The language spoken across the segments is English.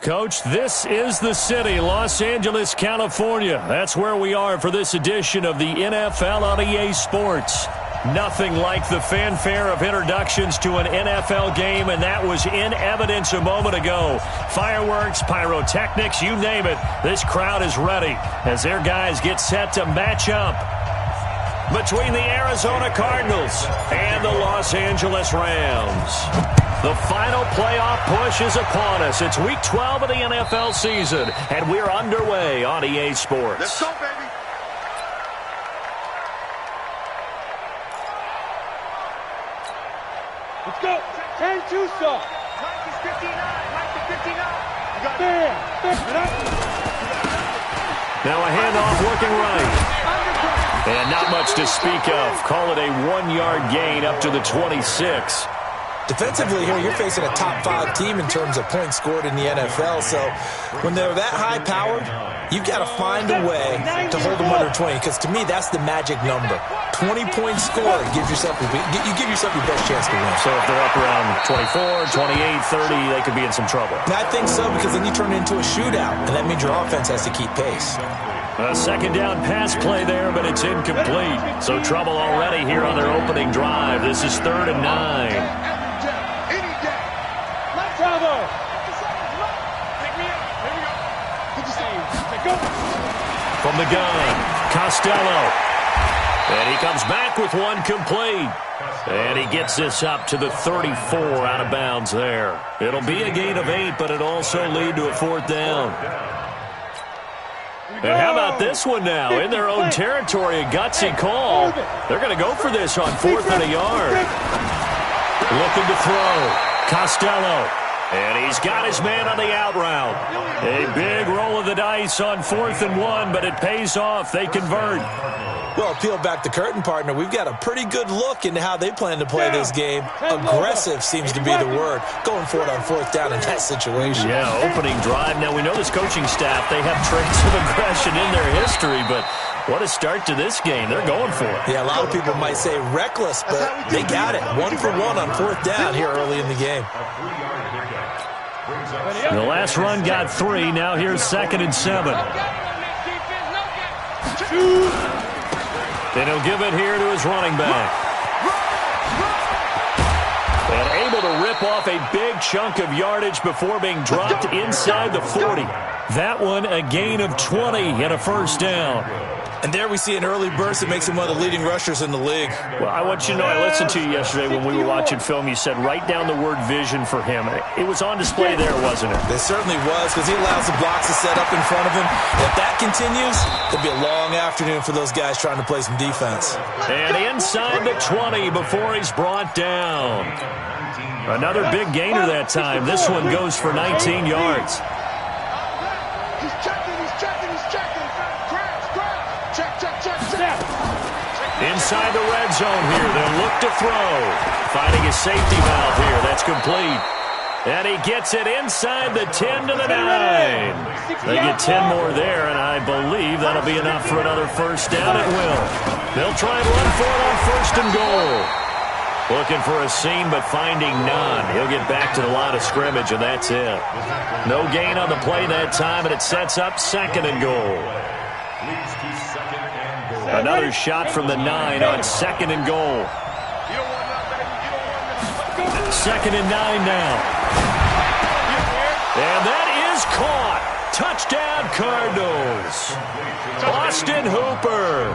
Coach, this is the city, Los Angeles, California. That's where we are for this edition of the NFL on EA Sports. Nothing like the fanfare of introductions to an NFL game, and that was in evidence a moment ago. Fireworks, pyrotechnics, you name it. This crowd is ready as their guys get set to match up between the Arizona Cardinals and the Los Angeles Rams. The final playoff push is upon us. It's Week 12 of the NFL season, and we're underway on EA Sports. Let's go, baby. Let's go. 10-2 stop. Mike is 59. Mike is 59. You got Now a handoff looking right. And not much to speak of. Call it a 1-yard gain up to the 26. Defensively here, you're facing a top 5 team in terms of points scored in the NFL. So when they're that high-powered, you've got to find a way to hold them under 20. Because to me, that's the magic number. 20 points scored gives yourself you give yourself your best chance to win. So if they're up around 24, 28, 30, they could be in some trouble. And I think so, because then you turn it into a shootout, and that means your offense has to keep pace. A second down pass play there, but it's incomplete. So trouble already here on their opening drive. This is 3rd and 9. From the gun, Costello. And he comes back with one complete. And he gets this up to the 34 out of bounds there. It'll be a gain of 8, but it'll also lead to a 4th down. And how about this one now? In their own territory, a gutsy call. They're going to go for this on 4th and a yard. Looking to throw. Costello. And he's got his man on the out route. A big roll of the dice on 4th and 1, but it pays off. They convert. Well, peel back the curtain, partner. We've got a pretty good look into how they plan to play this game. Aggressive seems to be the word. Going for it on 4th down in that situation. Yeah, opening drive. Now, we know this coaching staff, they have traits of aggression in their history, but what a start to this game. They're going for it. Yeah, a lot of people might say reckless, but they got it. 1 for 1 on 4th down here early in the game. The last run got 3. Now here's 2nd and 7. And he'll give it here to his running back. And able to rip off a big chunk of yardage before being dropped inside the 40. That one a gain of 20 and a 1st down. And there we see an early burst that makes him one of the leading rushers in the league. Well, I want you to know, I listened to you yesterday when we were watching film. You said write down the word vision for him. It was on display there, wasn't it? It certainly was, because he allows the blocks to set up in front of him. If that continues, it'll be a long afternoon for those guys trying to play some defense. And inside the 20 before he's brought down. Another big gainer that time. This one goes for 19 yards. Inside the red zone here. They'll look to throw. Finding a safety valve here. That's complete. And he gets it inside the 10 to the 9. They get 10 more there, and I believe that'll be enough for another 1st down. It will. They'll try and run for it on 1st and goal. Looking for a seam, but finding none. He'll get back to the line of scrimmage, and that's it. No gain on the play that time, and it sets up 2nd and goal. Another shot from the 9 on 2nd and goal. 2nd and 9 now. And that is caught. Touchdown, Cardinals. Austin Hooper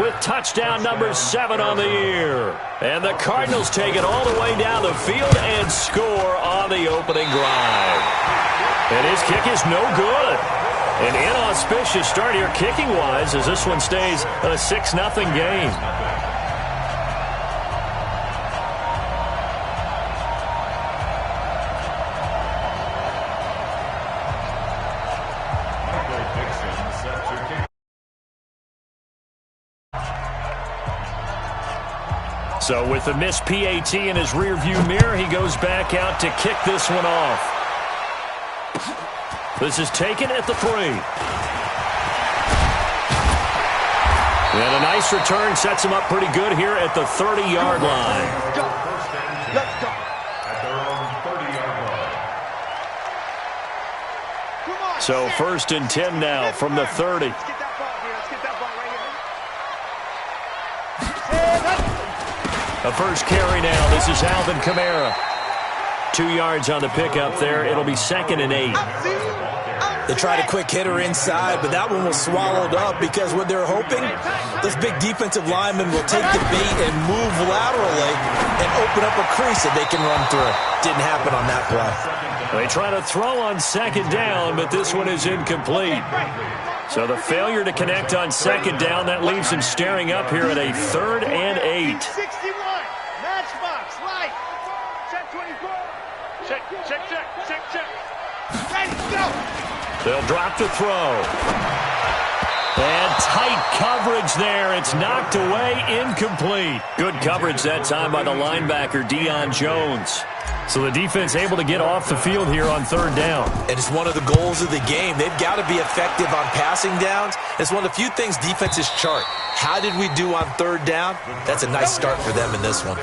with touchdown number 7 on the year. And the Cardinals take it all the way down the field and score on the opening drive. And his kick is no good. An inauspicious start here kicking-wise as this one stays a 6-0 game. So with the missed PAT in his rearview mirror, he goes back out to kick this one off. This is taken at the 3. And a nice return sets him up pretty good here at the 30-yard line. Let's go. At their own 30-yard line. So 1st and 10 now from the 30. Let's get that ball here. Let's get that ball right here. A first carry now. This is Alvin Kamara. 2 yards on the pickup there. It'll be 2nd and 8. They tried a quick hitter inside, but that one was swallowed up because what they're hoping, this big defensive lineman will take the bait and move laterally and open up a crease that they can run through. Didn't happen on that play. They try to throw on 2nd down, but this one is incomplete. So the failure to connect on 2nd down, that leaves him staring up here at a 3rd and 8. 61. Matchbox. Light. Check 24. Check. Ready, go. They'll drop the throw. And tight coverage there. It's knocked away, incomplete. Good coverage that time by the linebacker, Deion Jones. So the defense able to get off the field here on 3rd down. And it's one of the goals of the game. They've got to be effective on passing downs. It's one of the few things defenses chart. How did we do on 3rd down? That's a nice start for them in this one.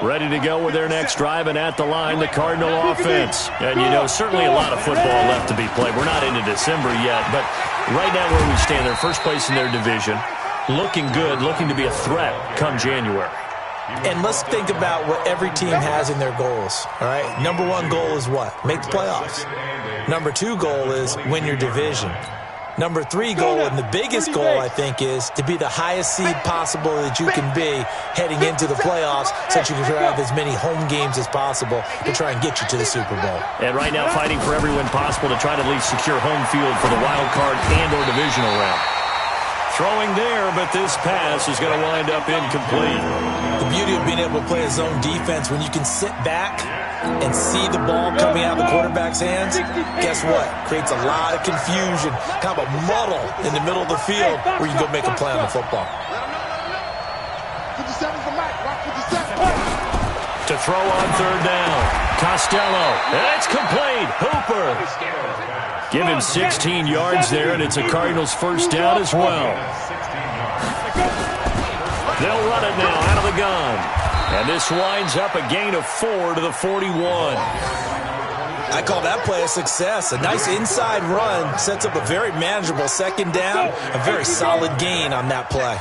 Ready to go with their next drive, and at the line, the Cardinal offense. And, you know, certainly a lot of football left to be played. We're not into December yet, but right now where we stand, they're first place in their division, looking good, looking to be a threat come January. And let's think about what every team has in their goals, all right? Number 1 goal is what? Make the playoffs. Number 2 goal is win your division. Number 3 goal, and the biggest goal, I think, is to be the highest seed possible that you can be heading into the playoffs so that you can have as many home games as possible to try and get you to the Super Bowl. And right now fighting for every win possible to try to at least secure home field for the wild card and or divisional round. Throwing there, but this pass is going to wind up incomplete. The beauty of being able to play a zone defense, when you can sit back and see the ball coming out of the quarterback's hands, guess what? Creates a lot of confusion, kind of a muddle in the middle of the field where you go make a play on the football. 57's the mic. Rock 57. To throw on 3rd down. Costello. And it's complete. Hooper. Give him 16 yards there, and it's a Cardinals first down as well. They'll run it now out of the gun. And this winds up a gain of 4 to the 41. I call that play a success. A nice inside run sets up a very manageable 2nd down. A very solid gain on that play.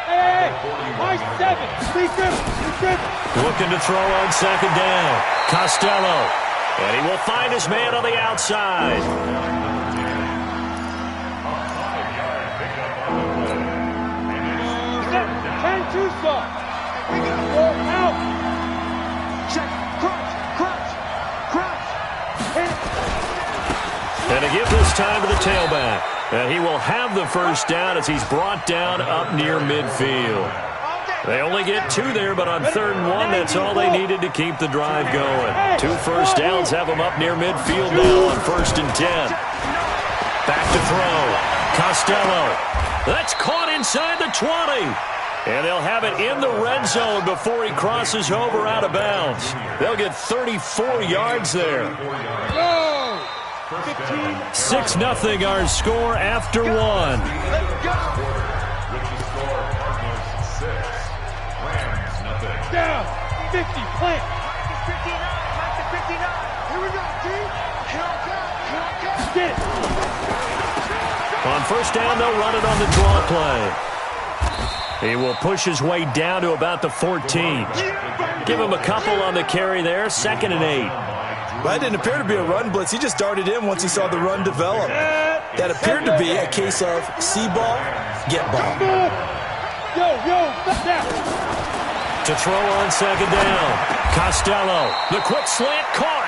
Hey, my 7. Looking to throw on 2nd down. Costello. And he will find his man on the outside. 10-2 stop. Out. Check. Crunch. And to give this time to the tailback. And he will have the first down as he's brought down up near midfield. They only get 2 there, but on 3rd and 1, that's all they needed to keep the drive going. 2 first downs have them up near midfield now on 1st and 10. Back to throw. Costello. That's caught inside the 20. And they'll have it in the red zone before he crosses over out of bounds. They'll get 34 yards there. 6-0 our score after 1. Let's go. Down. 50. Plant. Mark the 59. Here we go, team. Here Get it. On first down, they'll run it on the draw play. He will push his way down to about the 14. Give him a couple on the carry there. 2nd and 8. Well, that didn't appear to be a run blitz. He just darted in once he saw the run develop. That appeared to be a case of see ball, get ball. Yo, down. To throw on 2nd down. Costello. The quick slant caught.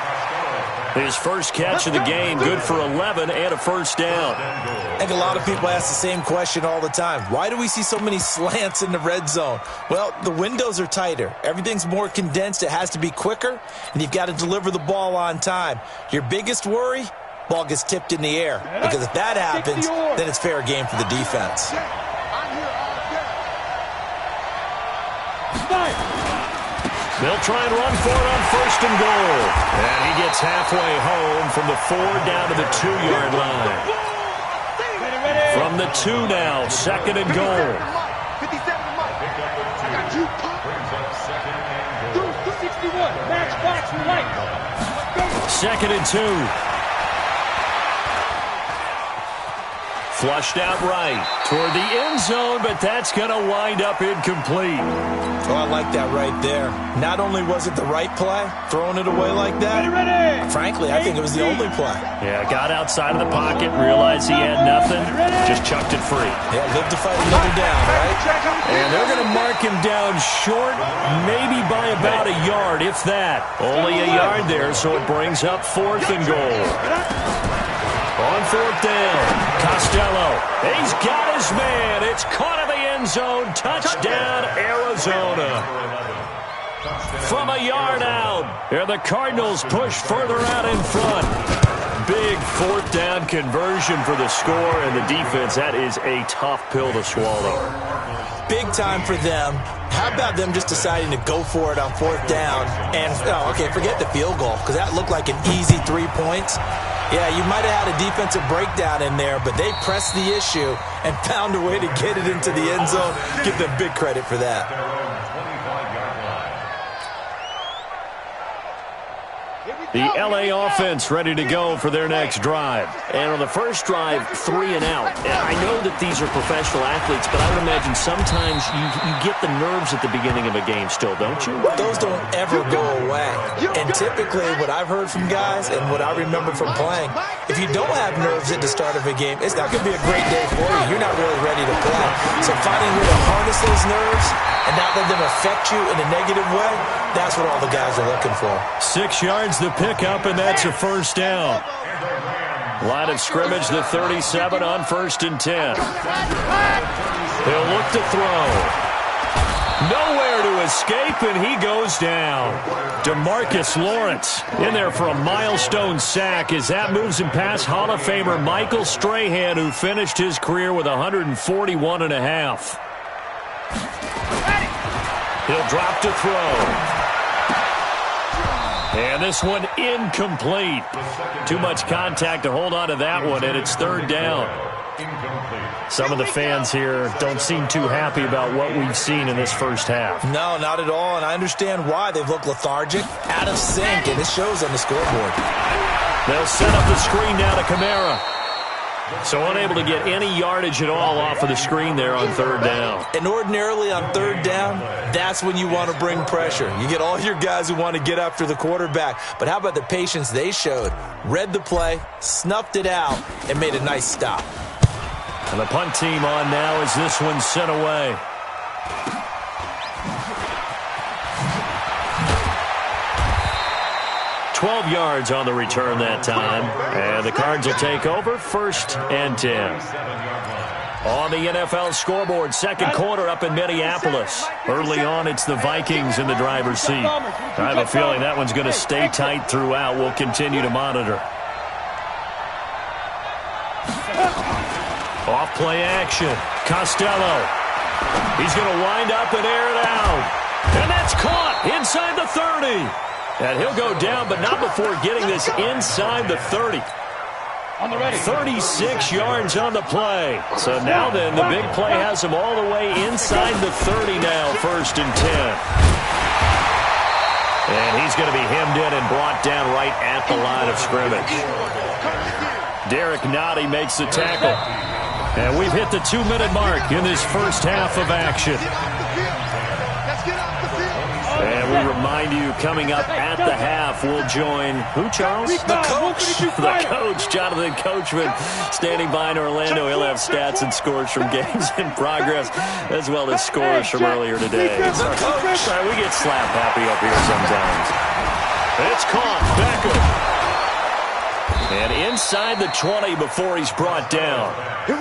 His first catch of the game, good for 11 and a first down. I think a lot of people ask the same question all the time. Why do we see so many slants in the red zone? Well, the windows are tighter. Everything's more condensed. It has to be quicker, and you've got to deliver the ball on time. Your biggest worry, ball gets tipped in the air. Because if that happens, then it's fair game for the defense. They'll try and run for it on 1st and goal. And he gets halfway home from the 4 down to the 2-yard line. From the 2 now, 2nd and goal. 57 to Mike. I got you. 2nd and 2. Flushed out right toward the end zone, but that's going to wind up incomplete. Oh, I like that right there. Not only was it the right play, throwing it away like that, frankly, I think it was the only play. Yeah, got outside of the pocket, realized he had nothing, just chucked it free. Yeah, live to fight another down, right? And they're going to mark him down short, maybe by about a yard, if that. Only a yard there, so it brings up 4th and goal. On 4th down, Costello. He's got his man. It's caught in the end zone. Touchdown, Arizona. From a yard out. And the Cardinals push further out in front. Big 4th down conversion for the score, and the defense, that is a tough pill to swallow. Big time for them. How about them just deciding to go for it on 4th down? And, okay, forget the field goal, because that looked like an easy 3 points. Yeah, you might have had a defensive breakdown in there, but they pressed the issue and found a way to get it into the end zone. Give them big credit for that. The L.A. offense ready to go for their next drive. And on the first drive, 3 and out. And I know that these are professional athletes, but I would imagine sometimes you get the nerves at the beginning of a game still, don't you? Those don't ever go away. And typically what I've heard from guys and what I remember from playing, if you don't have nerves at the start of a game, it's not going to be a great day for you. You're not really ready to play. So finding a way to harness those nerves and not let them affect you in a negative way, that's what all the guys are looking for. 6 yards the pickup, and that's a 1st down. Line of scrimmage, the 37 on 1st and 10. He'll look to throw. Nowhere to escape, and he goes down. DeMarcus Lawrence in there for a milestone sack as that moves him past Hall of Famer Michael Strahan, who finished his career with 141.5. He'll drop to throw. And this one incomplete. Too much contact to hold on to that one, and it's 3rd down. Some of the fans here don't seem too happy about what we've seen in this first half. No, not at all, and I understand why. They've looked lethargic, out of sync, and it shows on the scoreboard. They'll set up the screen now to Kamara. So unable to get any yardage at all off of the screen there on 3rd down. And ordinarily on 3rd down, that's when you want to bring pressure. You get all your guys who want to get after the quarterback. But how about the patience they showed? Read the play, snuffed it out, and made a nice stop. And the punt team on now as this one's sent away. $12 yards on the return that time. And the Cards will take over 1st and 10. On the NFL scoreboard, 2nd quarter up in Minneapolis. Early on, it's the Vikings in the driver's seat. I have a feeling that one's going to stay tight throughout. We'll continue to monitor. Off play action. Costello. He's going to wind up and air it out. And that's caught inside the 30. And he'll go down, but not before getting this inside the 30. 36 yards on the play. So now then, the big play has him all the way inside the 30 now, 1st and 10. And he's going to be hemmed in and brought down right at the line of scrimmage. Derek Nottie makes the tackle. And we've hit the 2-minute mark in this first half of action. And we remind you, coming up at the half, we'll join who, Charles? The coach. The coach, Jonathan Coachman, standing by in Orlando. He'll have stats and scores from games in progress, as well as scores from earlier today. Sorry, we get slap happy up here sometimes. It's caught. Beckham. And inside the 20 before he's brought down.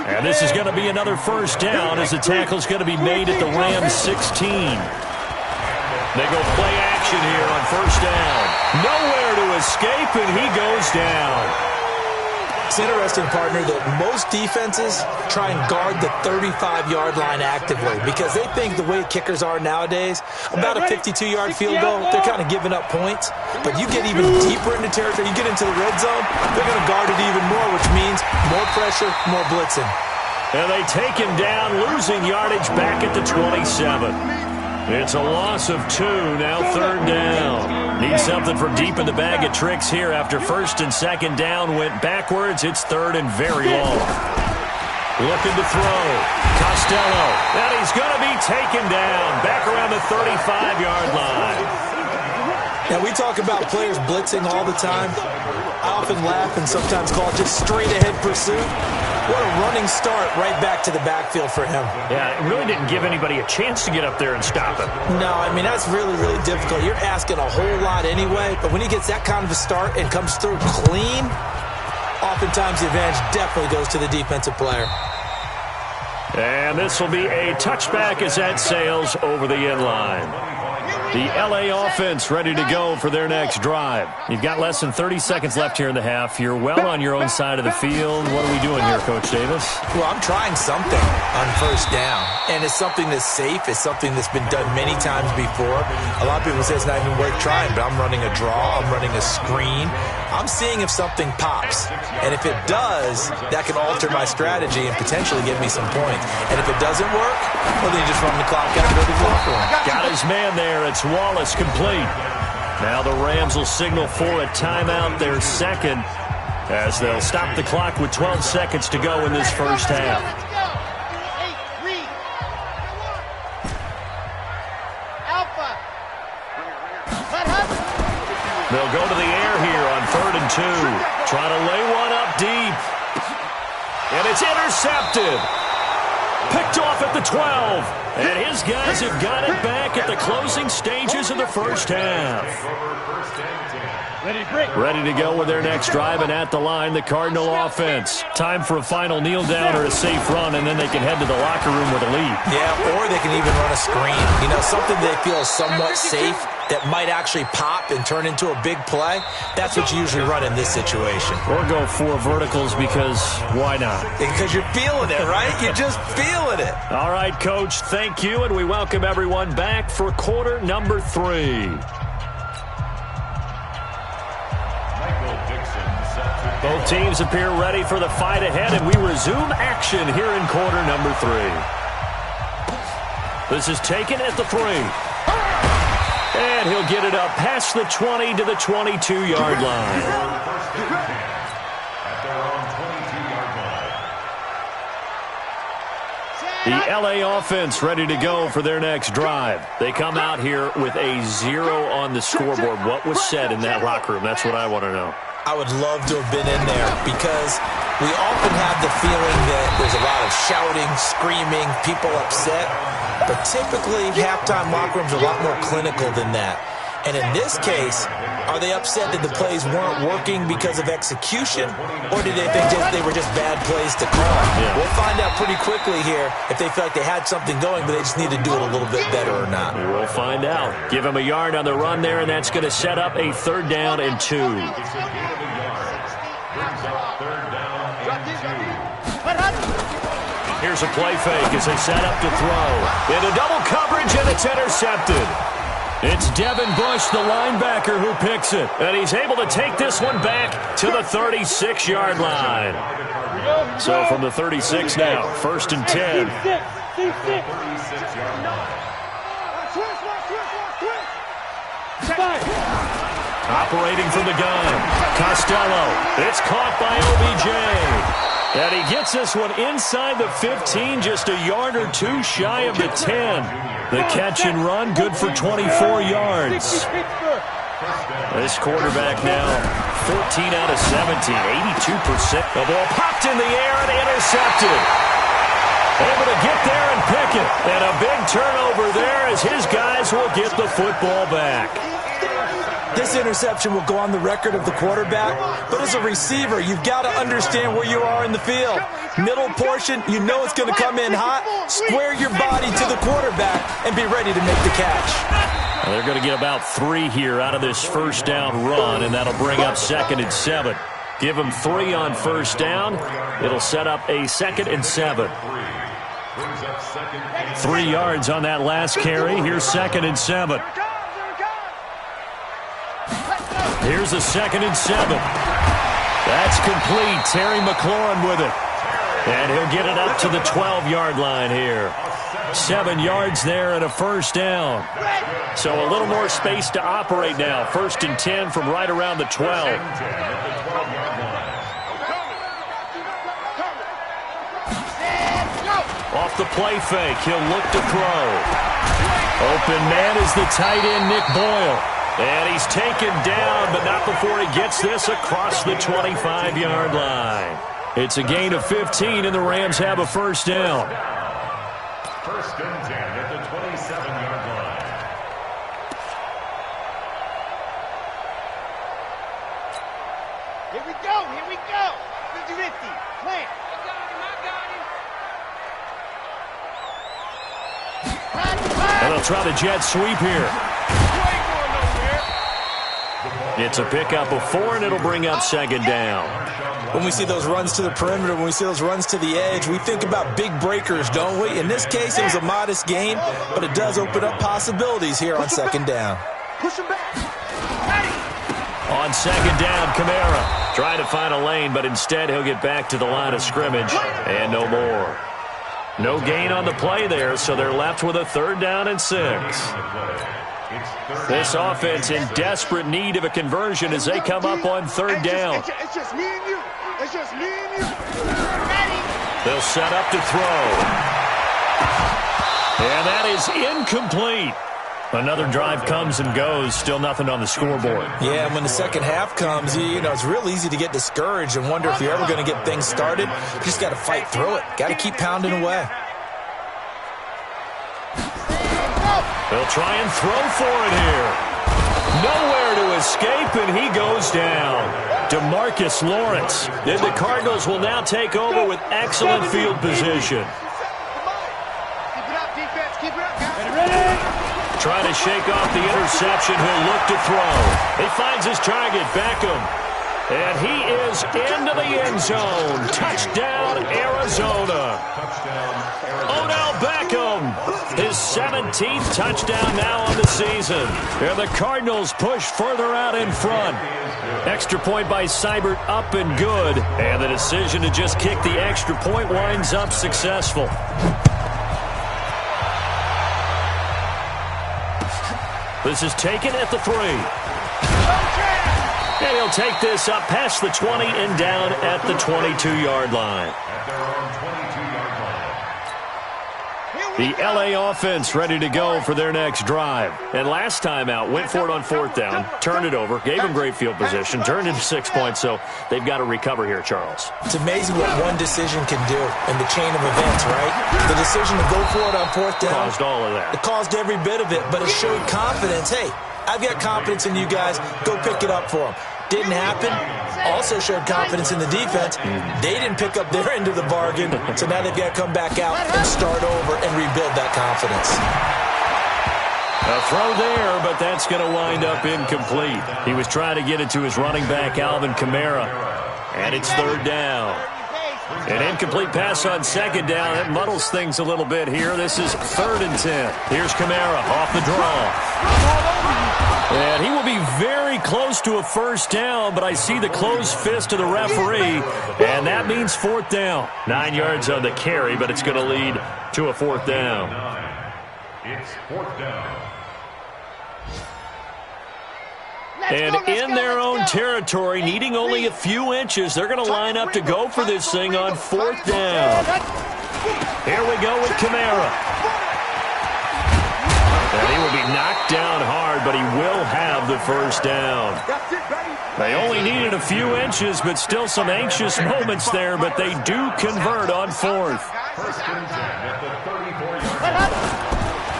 And this is going to be another 1st down as the tackle's going to be made at the Rams 16. They go play action here on 1st down. Nowhere to escape, and he goes down. It's interesting, partner, that most defenses try and guard the 35-yard line actively because they think the way kickers are nowadays, about a 52-yard field goal, they're kind of giving up points. But you get even deeper into territory, you get into the red zone, they're going to guard it even more, which means more pressure, more blitzing. And they take him down, losing yardage back at the 27. It's a loss of 2, now 3rd down. Need something for deep in the bag of tricks here after 1st and 2nd down went backwards. It's 3rd and very long. Looking to throw. Costello. And he's going to be taken down. Back around the 35-yard line. Now, we talk about players blitzing all the time. I often laugh and sometimes call it just straight-ahead pursuit. What a running start right back to the backfield for him. Yeah, it really didn't give anybody a chance to get up there and stop him. No, I mean, that's really, really difficult. You're asking a whole lot anyway, but when he gets that kind of a start and comes through clean, oftentimes the advantage definitely goes to the defensive player. And this will be a touchback as that sails over the end line. The LA offense ready to go for their next drive. You've got less than 30 seconds left here in the half. You're well on your own side of the field. What are we doing here, Coach Davis? Well, I'm trying something on 1st down, and it's something that's safe. It's something that's been done many times before. A lot of people say it's not even worth trying, but I'm running a draw. I'm running a screen. I'm seeing if something pops, and if it does, that can alter my strategy and potentially give me some points. And if it doesn't work, well, then you just run the clock out and go to the locker room. Got his man there. It's Wallace complete. Now the Rams will signal for a timeout, their second, as they'll stop the clock with 12 seconds to go in this first half. They'll go to the air here on 3rd and 2. Trying to lay one up deep. And it's intercepted. Picked off at the 12. And his guys have got it back at the closing stages of the first half. Ready to go with their next drive, and at the line, the Cardinal offense. Time for a final kneel down or a safe run, and then they can head to the locker room with a lead. Yeah, or they can even run a screen. You know, something they feel is somewhat safe that might actually pop and turn into a big play. That's what you usually run in this situation. Or go 4 verticals because why not? Because you're feeling it, right? You're just feeling it. All right, Coach, thank you, and we welcome everyone back for quarter number 3. Both teams appear ready for the fight ahead, and we resume action here in quarter number 3. This is taken at the 3. And he'll get it up past the 20 to the 22-yard line. The LA offense ready to go for their next drive. They come out here with a 0 on the scoreboard. What was said in that locker room? That's what I want to know. I would love to have been in there because we often have the feeling that there's a lot of shouting, screaming, people upset. But typically, halftime locker rooms are a lot more clinical than that. And in this case, are they upset that the plays weren't working because of execution, or did they think they were just bad plays to call? Yeah. We'll find out pretty quickly here if they feel like they had something going, but they just need to do it a little bit better or not. We'll find out. Give him a yard on the run there, and that's going to set up a 3rd down and 2. Here's a play fake as they set up to throw. Into double coverage, and it's intercepted. It's Devin Bush, the linebacker, who picks it. And he's able to take this one back to the 36-yard line. So from the 36 now, 1st and 10. Operating from the gun. Costello. It's caught by OBJ. And he gets this one inside the 15, just a yard or 2 shy of the 10. The catch and run, good for 24 yards. This quarterback now, 14 out of 17, 82%. The ball popped in the air and intercepted. Able to get there and pick it. And a big turnover there as his guys will get the football back. This interception will go on the record of the quarterback, but as a receiver, you've got to understand where you are in the field. Middle portion, you know it's going to come in hot. Square your body to the quarterback and be ready to make the catch. Well, they're going to get about 3 here out of this 1st down run, and that'll bring up 2nd and 7. Give them 3 on 1st down. It'll set up a 2nd and 7. 3 yards on that last carry. Here's 2nd and 7. Here's a 2nd and 7. That's complete. Terry McLaurin with it. And he'll get it up to the 12-yard line here. 7 yards there and a first down. So a little more space to operate now. 1st and 10 from right around the 12. Off the play fake, he'll look to throw. Open man is the tight end, Nick Boyle. And he's taken down, but not before he gets this across the 25-yard line. It's a gain of 15, and the Rams have a first down. 1st and 10 at the 27-yard line. Here we go, here we go. 50-50, plant. And they'll try the jet sweep here. It's a pickup of 4, and it'll bring up 2nd down. When we see those runs to the perimeter, when we see those runs to the edge, we think about big breakers, don't we? In this case, it was a modest gain, but it does open up possibilities here on 2nd down. Push him back. On 2nd down, Kamara trying to find a lane, but instead he'll get back to the line of scrimmage and no more. No gain on the play there, so they're left with a 3rd down and 6. This offense in desperate need of a conversion as they come up on 3rd down. It's just me and you. It's just me and you. They'll set up to throw. And that is incomplete. Another drive comes and goes. Still nothing on the scoreboard. Yeah, and when the second half comes, you know, it's real easy to get discouraged and wonder if you're ever going to get things started. You just got to fight through it. Got to keep pounding away. They'll try and throw for it here. Nowhere to escape, and he goes down. DeMarcus Lawrence. Then the Cardinals will now take over with excellent field position. Keep it up, defense. Keep it up, guys. Ready? Trying to shake off the interception. He'll look to throw. He finds his target, Beckham. And he is into the end zone. Touchdown, Arizona. Odell Beckham, his 17th touchdown now on the season. And the Cardinals push further out in front. Extra point by Seibert, up and good. And the decision to just kick the extra point winds up successful. This is taken at the 3. And he'll take this up past the 20 and down at the 22-yard line. The L.A. offense ready to go for their next drive. And last time out, went for it on 4th down, turned it over, gave them great field position, turned into 6 points, so they've got to recover here, Charles. It's amazing what one decision can do in the chain of events, right? The decision to go for it on 4th down. Caused all of that. It caused every bit of it, but it showed confidence. Hey, I've got confidence in you guys. Go pick it up for them. Didn't happen. Also showed confidence in the defense. They didn't pick up their end of the bargain, so now they've got to come back out and start over and rebuild that confidence. A throw there, but that's going to wind up incomplete. He was trying to get it to his running back, Alvin Kamara, and it's 3rd down. An incomplete pass on 2nd down. That muddles things a little bit here. This is 3rd and 10. Here's Kamara off the draw. And he will be very close to a first down, but I see the closed fist of the referee, and that means 4th down. 9 yards on the carry, but it's going to lead to a 4th down. It's 4th down. And in their own territory, needing only a few inches, they're going to line up to go for this thing on 4th down. Here we go with Kamara. And he will be knocked down hard, but he will have the first down. They only needed a few inches, but still some anxious moments there, but they do convert on 4th.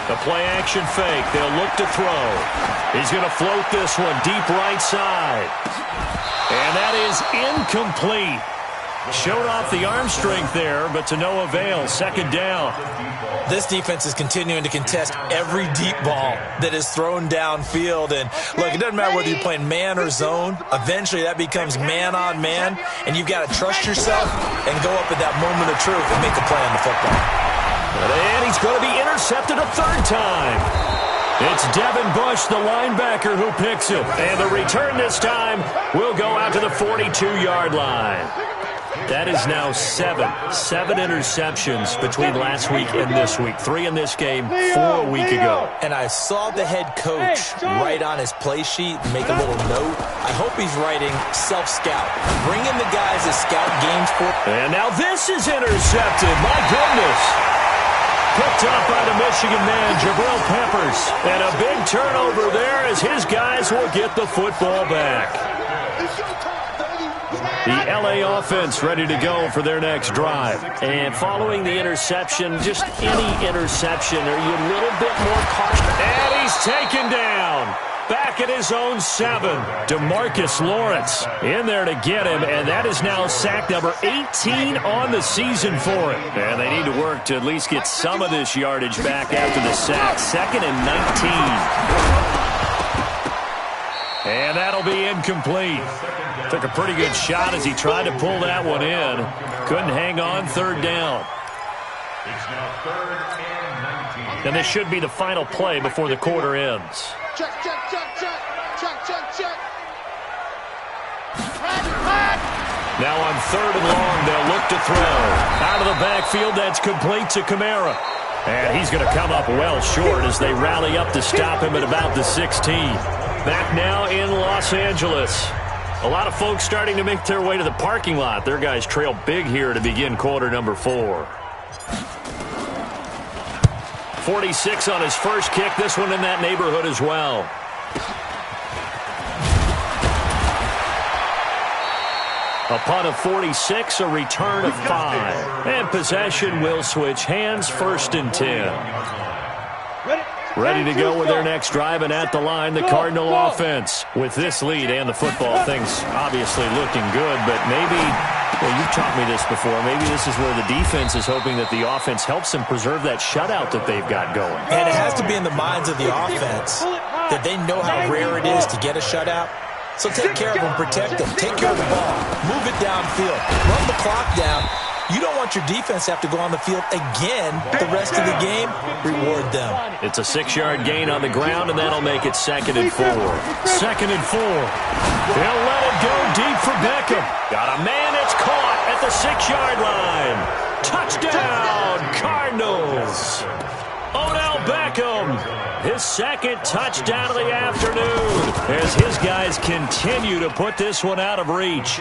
The play-action fake. They'll look to throw. He's going to float this one deep right side. And that is incomplete. Showed off the arm strength there, but to no avail. 2nd down. This defense is continuing to contest every deep ball that is thrown downfield. And, look, it doesn't matter whether you're playing man or zone. Eventually, that becomes man on man, and you've got to trust yourself and go up at that moment of truth and make a play on the football. And he's going to be intercepted a 3rd time. It's Devin Bush, the linebacker, who picks it. And the return this time will go out to the 42-yard line. That is now 7 interceptions between last week and this week. 3 in this game, 4 a week ago. And I saw the head coach write on his play sheet and make a little note. I hope he's writing self-scout. Bring in the guys that scout games for. And now this is intercepted. My goodness. Picked up by the Michigan man, Jabril Peppers. And a big turnover there as his guys will get the football back. The LA offense ready to go for their next drive. And following the interception, just any interception, are you a little bit more cautious? And he's taken down. Back at his own 7. DeMarcus Lawrence in there to get him, and that is now sack number 18 on the season for him. And they need to work to at least get some of this yardage back after the sack. 2nd and 19. And that'll be incomplete. Took a pretty good shot as he tried to pull that one in. Couldn't hang on. 3rd down. It's now 3rd and 19. And this should be the final play before the quarter ends. Check, check, check, check. Check, check, check. Now on 3rd and long, they'll look to throw. Out of the backfield, that's complete to Kamara. And he's going to come up well short as they rally up to stop him at about the 16. Back now in Los Angeles. A lot of folks starting to make their way to the parking lot. Their guys trail big here to begin quarter number 4. 46 on his first kick. This one in that neighborhood as well. A punt of 46, a return of 5. And possession will switch hands. 1st and 10. Ready to go with their next drive, and at the line, the Cardinal offense. With this lead and the football, things obviously looking good, but maybe, well, you've taught me this before, maybe this is where the defense is hoping that the offense helps them preserve that shutout that they've got going. And it has to be in the minds of the offense that they know how rare it is to get a shutout. So take care of them, protect them, take care of the ball, move it downfield, run the clock down. You don't want your defense to have to go on the field again the rest of the game. Reward them. It's a 6-yard gain on the ground, and that'll make it 2nd and 4. 2nd and 4. They'll let it go deep for Beckham. Got a man that's caught at the 6-yard line. Touchdown, Cardinals. Odell Beckham, his 2nd touchdown of the afternoon as his guys continue to put this one out of reach.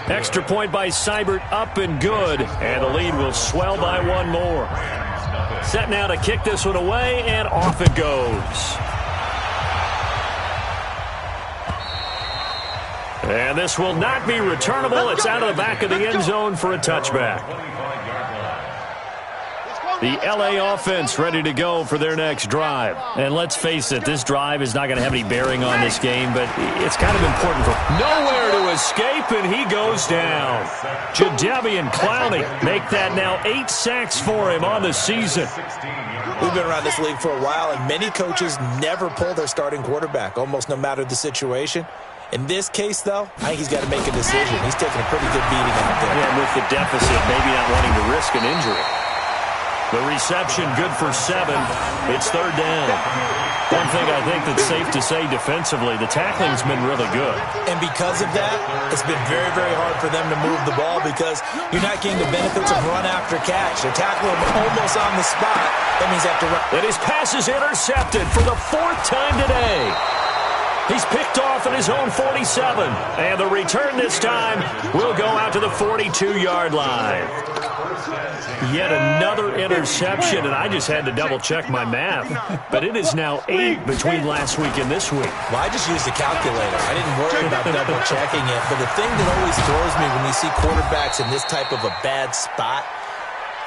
Extra point by Seibert, up and good, and the lead will swell by 1 more. Set now to kick this one away, and off it goes. And this will not be returnable. It's out of the back of the end zone for a touchback. The LA offense ready to go for their next drive. And let's face it, this drive is not going to have any bearing on this game, but it's kind of important for nowhere to escape, and he goes down. Jadeveon Clowney make that now 8 sacks for him on the season. We've been around this league for a while, and many coaches never pull their starting quarterback, almost no matter the situation. In this case, though, I think he's got to make a decision. He's taking a pretty good beating out there. Yeah, with the deficit, maybe not wanting to risk an injury. The reception good for 7. It's 3rd down. One thing I think that's safe to say defensively, the tackling's been really good. And because of that, it's been very, very hard for them to move the ball because you're not getting the benefits of run after catch. They're tackling him almost on the spot. That means they have to run. And his pass is intercepted for the 4th time today. He's picked off at his own 47. And the return this time will go out to the 42-yard line. Yet another interception, and I just had to double-check my math. But it is now 8 between last week and this week. Well, I just used a calculator. I didn't worry about double-checking it. But the thing that always throws me when you see quarterbacks in this type of a bad spot,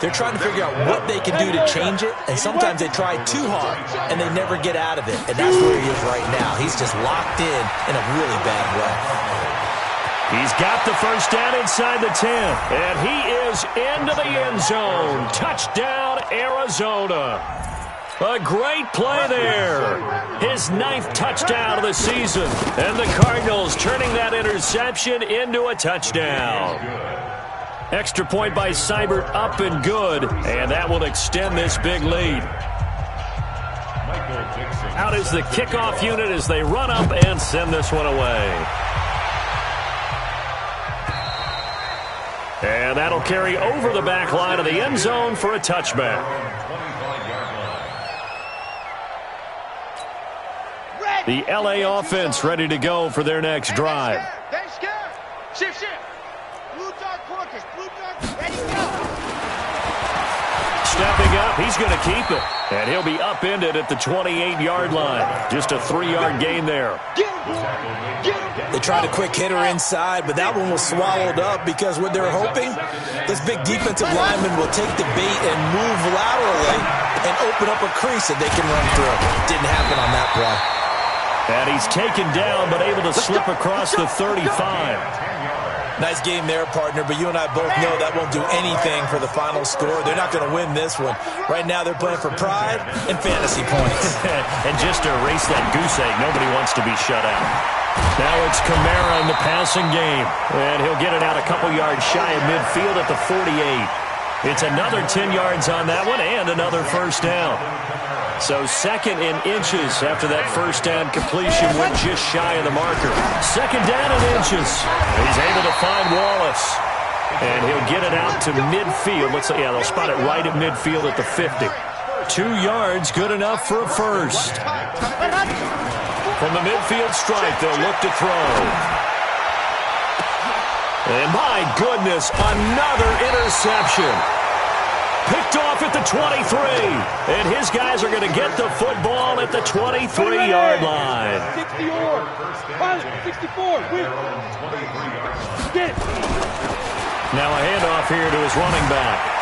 they're trying to figure out what they can do to change it, and sometimes they try too hard, and they never get out of it. And that's where he is right now. He's just locked in a really bad way. He's got the first down inside the 10, and he is into the end zone. Touchdown, Arizona. A great play there. His 9th touchdown of the season, and the Cardinals turning that interception into a touchdown. Extra point by Seibert, up and good, and that will extend this big lead. Out is the kickoff unit as they run up and send this one away. And that'll carry over the back line of the end zone for a touchback. The LA offense ready to go for their next drive. Shift. Blue dog quarters. Blue dog. Ready, go. Stepping up, he's going to keep it. And he'll be upended at the 28-yard line. Just a 3-yard gain there. They tried a quick hitter inside, but that one was swallowed up because what they're hoping, this big defensive lineman will take the bait and move laterally and open up a crease that they can run through. Didn't happen on that play. And he's taken down, but able to slip across the 35. Nice game there, partner, but you and I both know that won't do anything for the final score. They're not going to win this one. Right now, they're playing for pride and fantasy points. And just to erase that goose egg, nobody wants to be shut out. Now it's Kamara in the passing game. And he'll get it out a couple yards shy of midfield at the 48. It's another 10 yards on that one and another first down. So second in inches after that first down completion went just shy of the marker. Second down in inches. He's able to find Wallace. And he'll get it out to midfield. They'll spot it right at midfield at the 50. 2 yards, good enough for a first. From the midfield stripe, they'll look to throw. And my goodness, another interception. Picked off at the 23. And his guys are going to get the football at the 23-yard line. 64, win. Get it. Now a handoff here to his running back.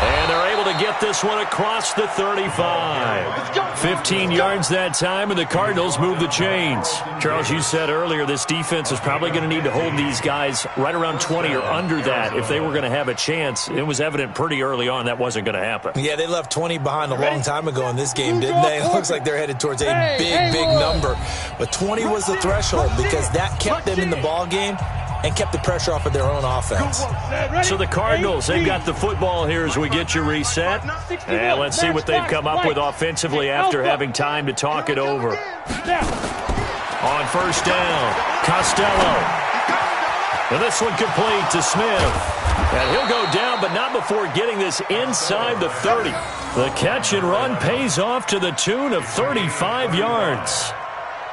And they're able to get this one across the 35. 15 yards that time, and the Cardinals move the chains. Charles, you said earlier this defense is probably going to need to hold these guys right around 20 or under that if they were going to have a chance. It was evident pretty early on that wasn't going to happen. Yeah, they left 20 behind a long time ago in this game, didn't they? It looks like they're headed towards a big number. But 20 was the threshold because that kept them in the ball game and kept the pressure off of their own offense. So the Cardinals, they've got the football here as we get you reset. And let's see what they've come up with offensively after having time to talk it over. On first down, Costello. And this one complete to Smith. And he'll go down, but not before getting this inside the 30. The catch and run pays off to the tune of 35 yards.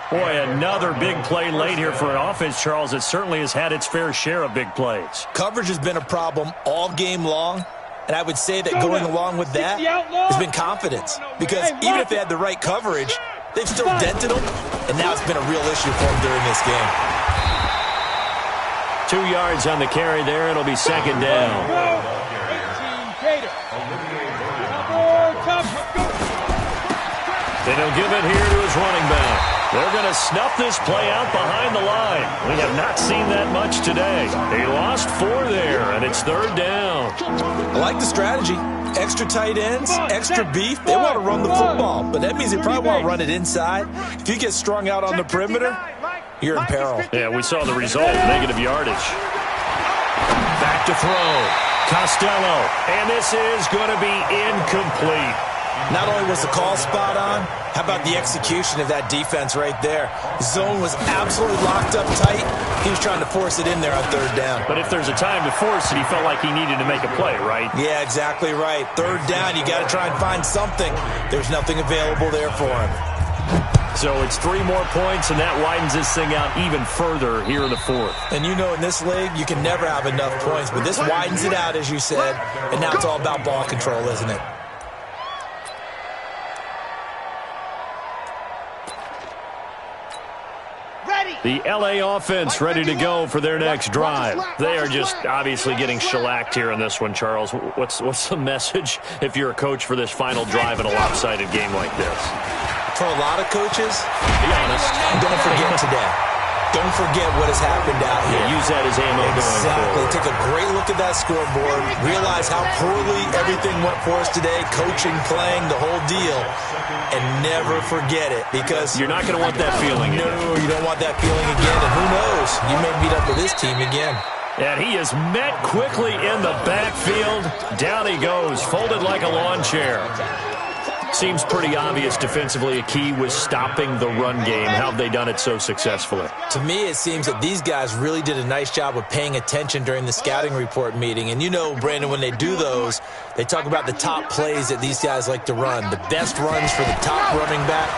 Boy, another big play late here for an offense, Charles. It certainly has had its fair share of big plays. Coverage has been a problem all game long, and I would say that going along with that has been confidence. Because even if they had the right coverage, they've still dented them, and now it's been a real issue for them during this game. 2 yards on the carry there. It'll be second down. Then he'll give it here to his running back. They're going to snuff this play out behind the line. We have not seen that much today. They lost 4 there, and it's third down. I like the strategy. Extra tight ends, extra beef. They want to run the football, but that means they probably want to run it inside. If you get strung out on the perimeter, you're in peril. Yeah, we saw the result, negative yardage. Back to throw. Costello, and this is going to be incomplete. Not only was the call spot on, how about the execution of that defense right there? Zone was absolutely locked up tight. He was trying to force it in there on third down. But if there's a time to force it, he felt like he needed to make a play, right? Yeah, exactly right. Third down, you got to try and find something. There's nothing available there for him. So it's 3 more points, and that widens this thing out even further here in the fourth. And you know in this league, you can never have enough points, but this widens it out, as you said, and now it's all about ball control, isn't it? The LA offense ready to go for their next drive. They are just obviously getting shellacked here in this one, Charles. What's the message if you're a coach for this final drive in a lopsided game like this? For a lot of coaches, be honest, don't forget today. Don't forget what has happened out here. Yeah, use that as ammo going forward. Take a great look at that scoreboard. Realize how poorly everything went for us today. Coaching, playing, the whole deal. And never forget it, because you're not going to want that feeling again. No, you don't want that feeling again. And who knows? You may meet up with this team again. And he is met quickly in the backfield. Down he goes, folded like a lawn chair. Seems pretty obvious defensively a key was stopping the run game. How have they done it so successfully? To me, it seems that these guys really did a nice job of paying attention during the scouting report meeting. And you know, Brandon, when they do those, they talk about the top plays that these guys like to run. The best runs for the top running back,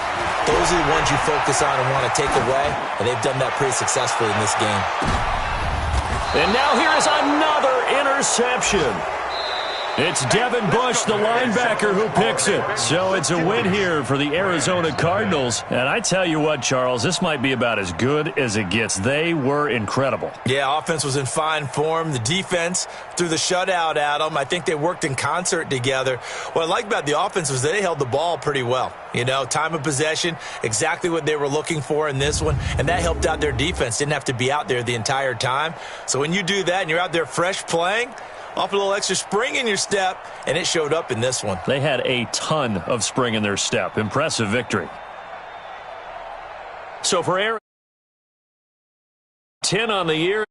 those are the ones you focus on and want to take away. And they've done that pretty successfully in this game. And now here is another interception. It's Devin Bush, the linebacker, who picks it. So it's a win here for the Arizona Cardinals. And I tell you what, Charles, this might be about as good as it gets. They were incredible. Yeah, offense was in fine form. The defense threw the shutout at them. I think they worked in concert together. What I like about the offense was they held the ball pretty well. You know, time of possession, exactly what they were looking for in this one. And that helped out their defense. Didn't have to be out there the entire time. So when you do that and you're out there fresh playing, off a little extra spring in your step, and it showed up in this one. They had a ton of spring in their step. Impressive victory. So for Aaron, 10 on the year.